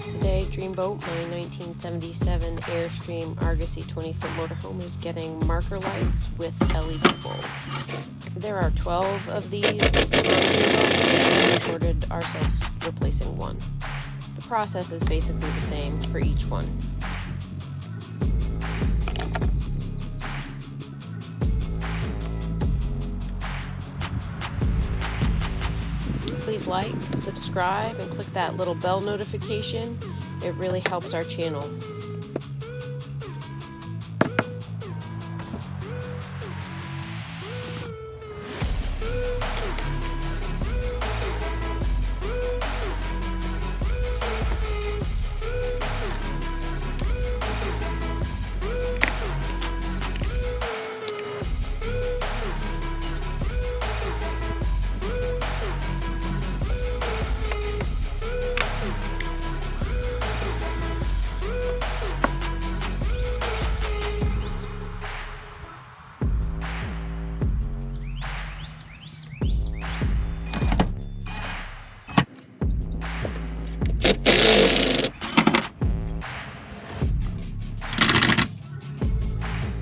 Today, Dreamboat, my 1977 Airstream Argosy 20-foot motorhome, is getting marker lights with LED bulbs. There are 12 of these on Dreamboat, and we recorded ourselves replacing one. The process is basically the same for each one. Please like, subscribe, and click that little bell notification. It really helps our channel.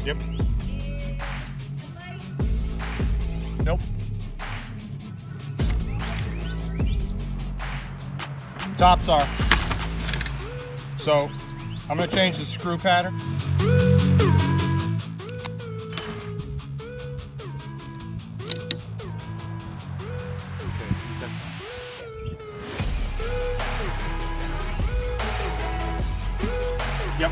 Yep. Nope. Tops are. So I'm going to change the screw pattern. Yep.